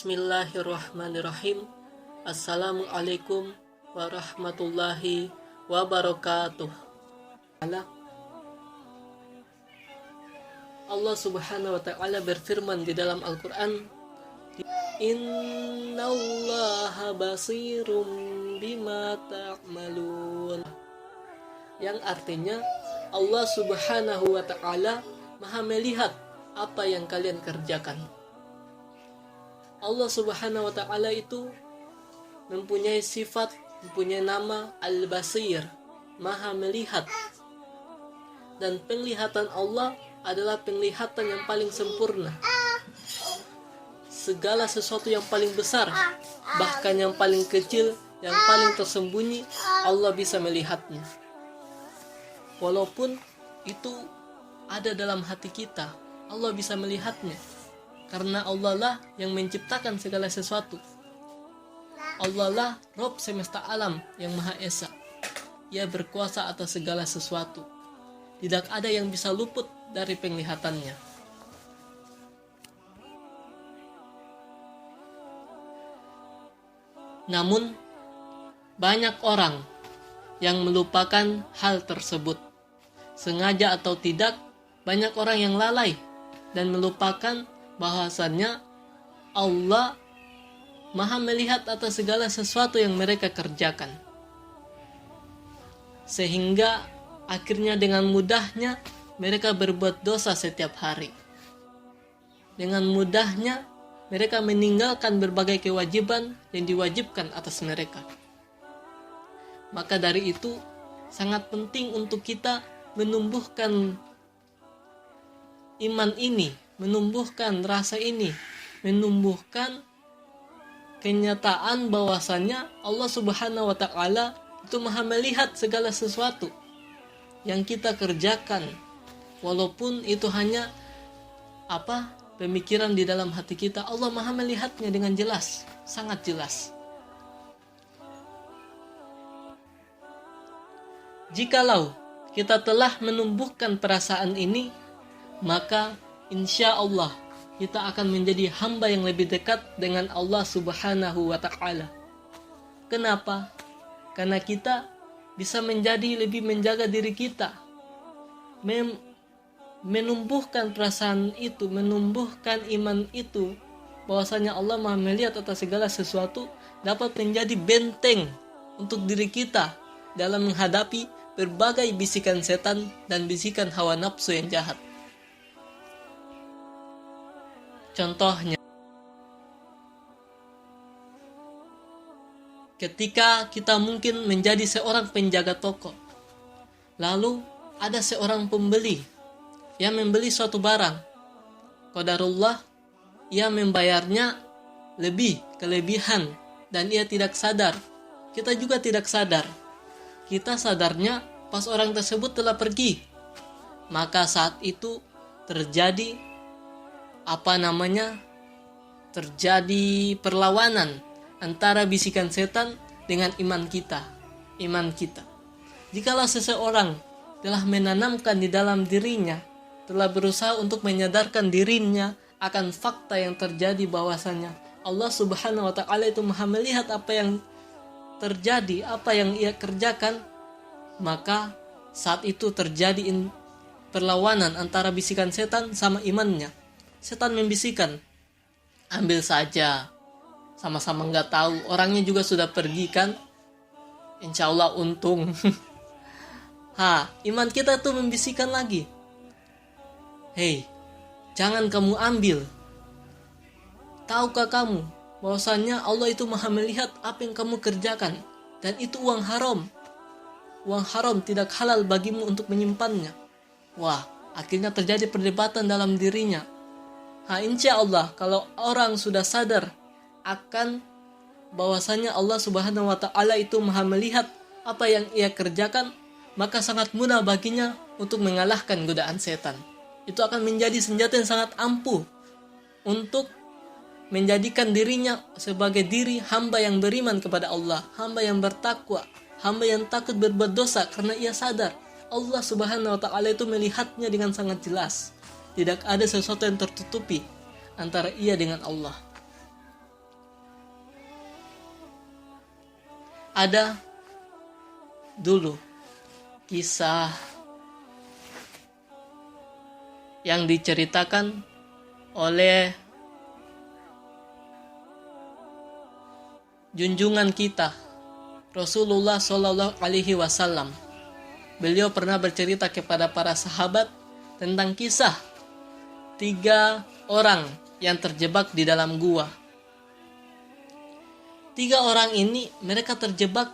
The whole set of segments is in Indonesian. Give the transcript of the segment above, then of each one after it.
Bismillahirrahmanirrahim. Assalamualaikum warahmatullahi wabarakatuh. Allah subhanahu wa ta'ala berfirman di dalam Al-Quran, Innallaha basirum bima ta'malun, yang artinya Allah subhanahu wa ta'ala maha melihat apa yang kalian kerjakan. Allah subhanahu wa ta'ala itu mempunyai sifat, mempunyai nama Al-Basir, maha melihat. Dan penglihatan Allah adalah penglihatan yang paling sempurna. Segala sesuatu yang paling besar, bahkan yang paling kecil, yang paling tersembunyi, Allah bisa melihatnya. Walaupun itu ada dalam hati kita, Allah bisa melihatnya. Karena Allah lah yang menciptakan segala sesuatu. Allah lah Rabb semesta alam yang Maha Esa. Ia berkuasa atas segala sesuatu. Tidak ada yang bisa luput dari penglihatannya. Namun, banyak orang yang melupakan hal tersebut. Sengaja atau tidak, banyak orang yang lalai dan melupakan bahwasannya Allah maha melihat atas segala sesuatu yang mereka kerjakan. Sehingga akhirnya dengan mudahnya mereka berbuat dosa setiap hari. Dengan mudahnya mereka meninggalkan berbagai kewajiban yang diwajibkan atas mereka. Maka dari itu sangat penting untuk kita menumbuhkan iman ini, menumbuhkan rasa ini, menumbuhkan kenyataan bahwasannya Allah subhanahu wa ta'ala itu maha melihat segala sesuatu yang kita kerjakan, walaupun itu hanya pemikiran di dalam hati kita. Allah maha melihatnya dengan jelas, sangat jelas. Jikalau kita telah menumbuhkan perasaan ini, maka insya Allah kita akan menjadi hamba yang lebih dekat dengan Allah subhanahu wa ta'ala. Kenapa? Karena kita bisa menjadi lebih menjaga diri kita, menumbuhkan perasaan itu, menumbuhkan iman itu, bahwasanya Allah maha melihat atas segala sesuatu, dapat menjadi benteng untuk diri kita dalam menghadapi berbagai bisikan setan dan bisikan hawa nafsu yang jahat. Contohnya, ketika kita mungkin menjadi seorang penjaga toko, lalu ada seorang pembeli yang membeli suatu barang. Qadarullah, ia membayarnya kelebihan, dan ia tidak sadar. Kita juga tidak sadar. Kita sadarnya pas orang tersebut telah pergi. Maka saat itu terjadi terjadi perlawanan antara bisikan setan dengan iman kita. Jikalau seseorang telah menanamkan di dalam dirinya, telah berusaha untuk menyadarkan dirinya akan fakta yang terjadi bahwasanya Allah subhanahu wa ta'ala itu maha melihat apa yang terjadi, apa yang ia kerjakan, maka saat itu terjadi perlawanan antara bisikan setan sama imannya. Setan membisikkan, ambil saja, sama-sama nggak tahu, orangnya juga sudah pergi kan, insya Allah untung. Iman kita tuh membisikkan lagi, hei, jangan kamu ambil. Tahukah kamu bahwasannya Allah itu maha melihat apa yang kamu kerjakan, dan itu uang haram. Uang haram tidak halal bagimu untuk menyimpannya. Wah, akhirnya terjadi perdebatan dalam dirinya. Insya Allah kalau orang sudah sadar akan bahwasanya Allah subhanahu wa ta'ala itu maha melihat apa yang ia kerjakan, maka sangat mudah baginya untuk mengalahkan godaan setan. Itu akan menjadi senjata yang sangat ampuh untuk menjadikan dirinya sebagai diri hamba yang beriman kepada Allah, hamba yang bertakwa, hamba yang takut berbuat dosa, karena ia sadar Allah subhanahu wa ta'ala itu melihatnya dengan sangat jelas. Tidak ada sesuatu yang tertutupi antara ia dengan Allah. Ada dulu kisah yang diceritakan oleh junjungan kita Rasulullah Shallallahu Alaihi Wasallam. Beliau pernah bercerita kepada para sahabat tentang kisah 3 orang yang terjebak di dalam gua. 3 orang ini mereka terjebak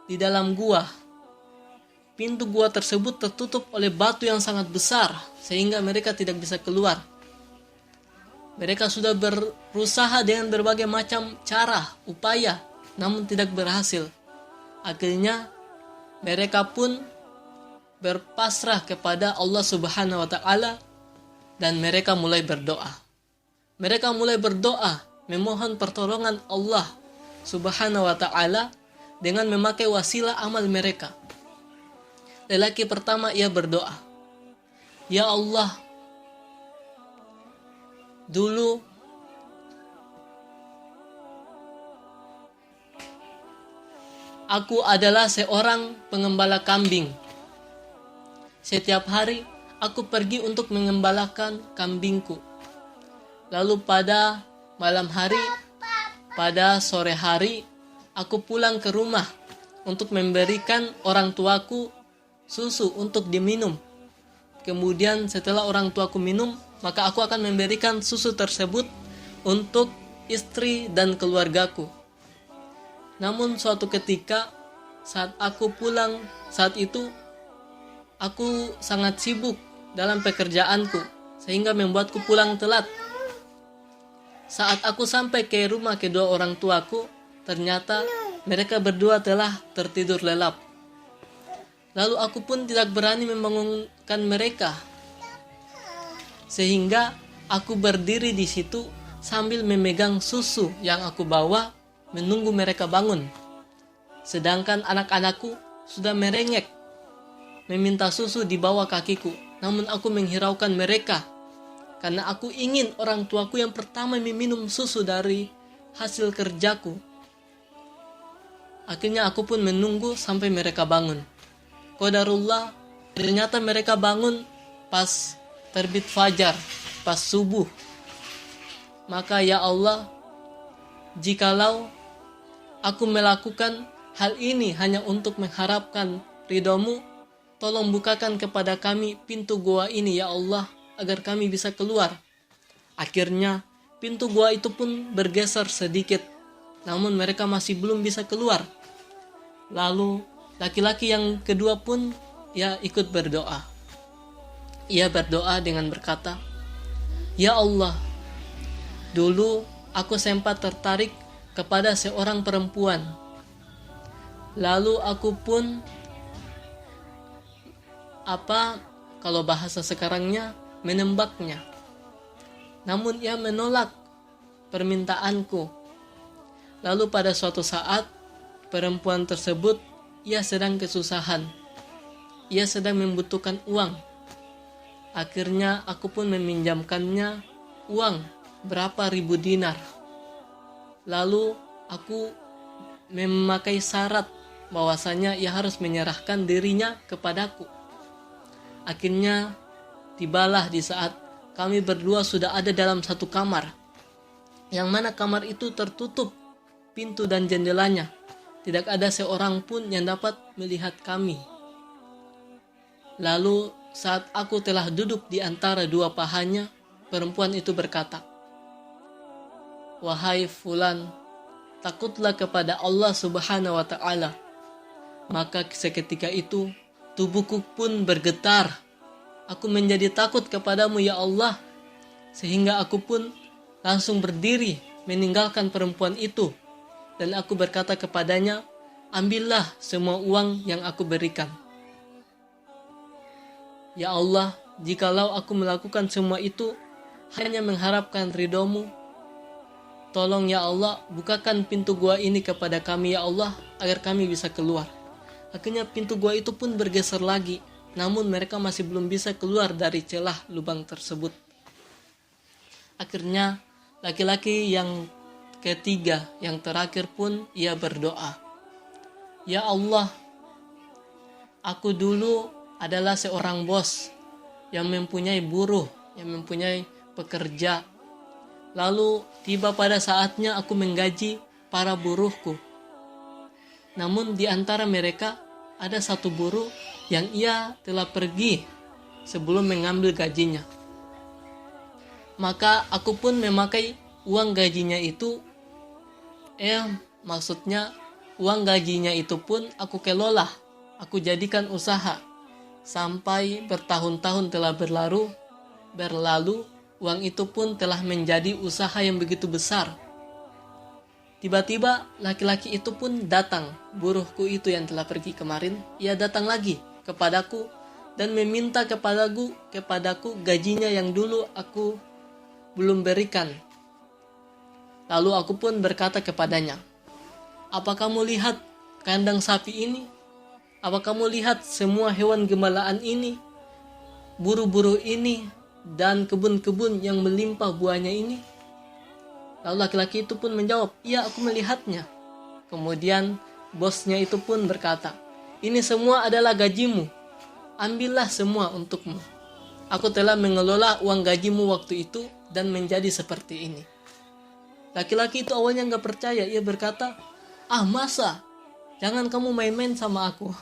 di dalam gua. Pintu gua tersebut tertutup oleh batu yang sangat besar sehingga mereka tidak bisa keluar. Mereka sudah berusaha dengan berbagai macam cara, upaya, namun tidak berhasil. Akhirnya mereka pun berpasrah kepada Allah Subhanahu wa taala dan mereka mulai berdoa. Mereka mulai berdoa, memohon pertolongan Allah Subhanahu wa taala dengan memakai wasilah amal mereka. Lelaki pertama ia berdoa, "Ya Allah, dulu aku adalah seorang pengembala kambing. Setiap hari aku pergi untuk mengembalakan kambingku. Lalu pada malam hari, pada sore hari, aku pulang ke rumah untuk memberikan orang tuaku susu untuk diminum. Kemudian setelah orang tuaku minum, maka aku akan memberikan susu tersebut untuk istri dan keluargaku. Namun suatu ketika saat aku pulang, saat itu aku sangat sibuk dalam pekerjaanku sehingga membuatku pulang telat. Saat aku sampai ke rumah kedua orang tuaku, ternyata mereka berdua telah tertidur lelap. Lalu aku pun tidak berani membangunkan mereka. Sehingga aku berdiri di situ sambil memegang susu yang aku bawa menunggu mereka bangun. Sedangkan anak-anakku sudah merengek meminta susu di bawah kakiku. Namun aku menghiraukan mereka karena aku ingin orang tuaku yang pertama meminum susu dari hasil kerjaku. Akhirnya aku pun menunggu sampai mereka bangun. Qadarullah, ternyata mereka bangun pas terbit fajar, pas subuh. Maka ya Allah, jikalau aku melakukan hal ini hanya untuk mengharapkan ridho-Mu, tolong bukakan kepada kami pintu gua ini ya Allah, agar kami bisa keluar. Akhirnya pintu gua itu pun bergeser sedikit, namun mereka masih belum bisa keluar. Lalu laki-laki yang kedua pun ia ikut berdoa. Ia berdoa dengan berkata, "Ya Allah, dulu aku sempat tertarik kepada seorang perempuan. Lalu aku pun kalau bahasa sekarangnya menembaknya. Namun ia menolak permintaanku. Lalu pada suatu saat perempuan tersebut ia sedang kesusahan. Ia sedang membutuhkan uang. Akhirnya aku pun meminjamkannya uang berapa ribu dinar. Lalu aku memakai syarat bahwasanya ia harus menyerahkan dirinya kepadaku. Akhirnya tibalah di saat kami berdua sudah ada dalam satu kamar, yang mana kamar itu tertutup pintu dan jendelanya. Tidak ada seorang pun yang dapat melihat kami. Lalu saat aku telah duduk di antara dua pahanya, perempuan itu berkata, "Wahai fulan, takutlah kepada Allah Subhanahu wa ta'ala." Maka seketika itu tubuhku pun bergetar. Aku menjadi takut kepadamu ya Allah, sehingga aku pun langsung berdiri meninggalkan perempuan itu. Dan aku berkata kepadanya, "Ambillah semua uang yang aku berikan." Ya Allah, jikalau aku melakukan semua itu hanya mengharapkan ridho-Mu, tolong ya Allah, bukakan pintu gua ini kepada kami ya Allah, agar kami bisa keluar. Akhirnya pintu gua itu pun bergeser lagi, namun mereka masih belum bisa keluar dari celah lubang tersebut. Akhirnya laki-laki yang ketiga, yang terakhir pun ia berdoa, Ya Allah, aku dulu adalah seorang bos yang mempunyai buruh, yang mempunyai pekerja. Lalu tiba pada saatnya aku menggaji para buruhku. Namun di antara mereka ada satu buruh yang ia telah pergi sebelum mengambil gajinya. Maka aku pun memakai uang gajinya itu, maksudnya uang gajinya itu pun aku kelola, aku jadikan usaha. Sampai bertahun-tahun telah berlalu, uang itu pun telah menjadi usaha yang begitu besar. Tiba-tiba laki-laki itu pun datang, buruhku itu yang telah pergi kemarin, ia datang lagi kepadaku dan meminta kepadaku gajinya yang dulu aku belum berikan. Lalu aku pun berkata kepadanya, "Apa kamu lihat kandang sapi ini? Apa kamu lihat semua hewan gembalaan ini, buru-buru ini, dan kebun-kebun yang melimpah buahnya ini?" Lalu laki-laki itu pun menjawab, "Iya, aku melihatnya." Kemudian bosnya itu pun berkata, "Ini semua adalah gajimu. Ambillah semua untukmu. Aku telah mengelola uang gajimu waktu itu dan menjadi seperti ini." Laki-laki itu awalnya gak percaya. Ia berkata, "Masa? Jangan kamu main-main sama aku."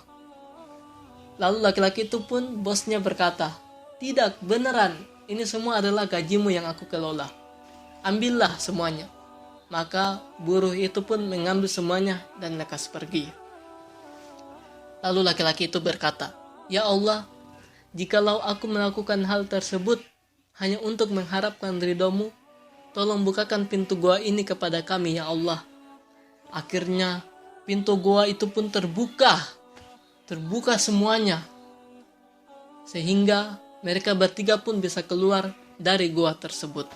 Lalu laki-laki itu pun bosnya berkata, "Tidak, beneran. Ini semua adalah gajimu yang aku kelola. Ambillah semuanya." Maka buruh itu pun mengambil semuanya dan lekas pergi. Lalu laki-laki itu berkata, "Ya Allah, jikalau aku melakukan hal tersebut hanya untuk mengharapkan ridho-Mu, tolong bukakan pintu gua ini kepada kami, ya Allah." Akhirnya pintu gua itu pun terbuka semuanya, sehingga mereka bertiga pun bisa keluar dari gua tersebut.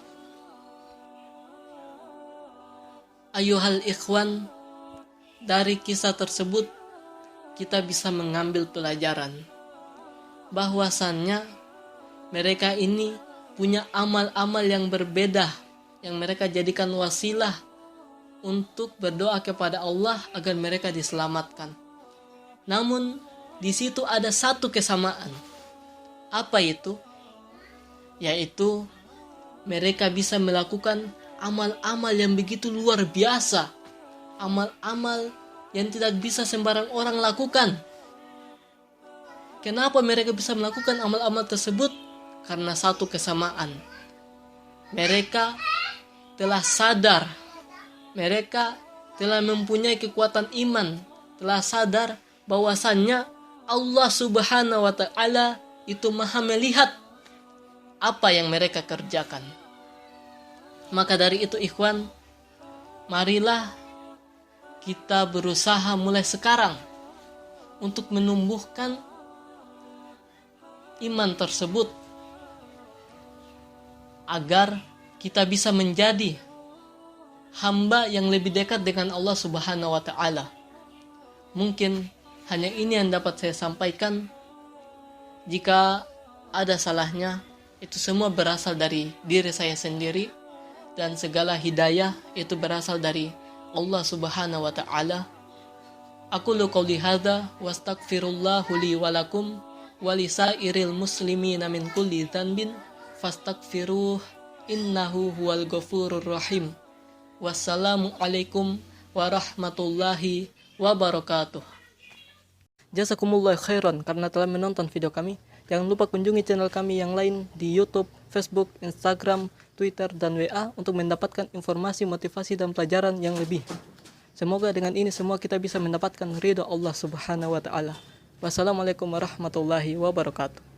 Ayuhal ikhwan, dari kisah tersebut kita bisa mengambil pelajaran bahwasannya mereka ini punya amal-amal yang berbeda yang mereka jadikan wasilah untuk berdoa kepada Allah agar mereka diselamatkan. Namun di situ ada satu kesamaan. Apa itu? Yaitu mereka bisa melakukan amal-amal yang begitu luar biasa, amal-amal yang tidak bisa sembarang orang lakukan. Kenapa mereka bisa melakukan amal-amal tersebut? Karena satu kesamaan. Mereka telah sadar, mereka telah mempunyai kekuatan iman, telah sadar bahwasannya Allah Subhanahu wa Ta'ala itu Maha melihat apa yang mereka kerjakan. Maka dari itu ikhwan, marilah kita berusaha mulai sekarang untuk menumbuhkan iman tersebut agar kita bisa menjadi hamba yang lebih dekat dengan Allah Subhanahu wa Ta'ala. Mungkin hanya ini yang dapat saya sampaikan. Jika ada salahnya, itu semua berasal dari diri saya sendiri, dan segala hidayah itu berasal dari Allah Subhanahu wa Ta'ala. Aqulu qouli hadza wastaghfirullahu li wa lakum wa lisairil muslimina min kulli dhanbin fastaghfiruh innahu huwal ghafurur rahim. Wassalamu alaikum warahmatullahi wabarakatuh. Jazakumullah khairan karena telah menonton video kami. Jangan lupa kunjungi channel kami yang lain di YouTube, Facebook, Instagram, Twitter, dan WA untuk mendapatkan informasi, motivasi, dan pelajaran yang lebih. Semoga dengan ini semua kita bisa mendapatkan ridha Allah Subhanahu wa Ta'ala. Wassalamualaikum warahmatullahi wabarakatuh.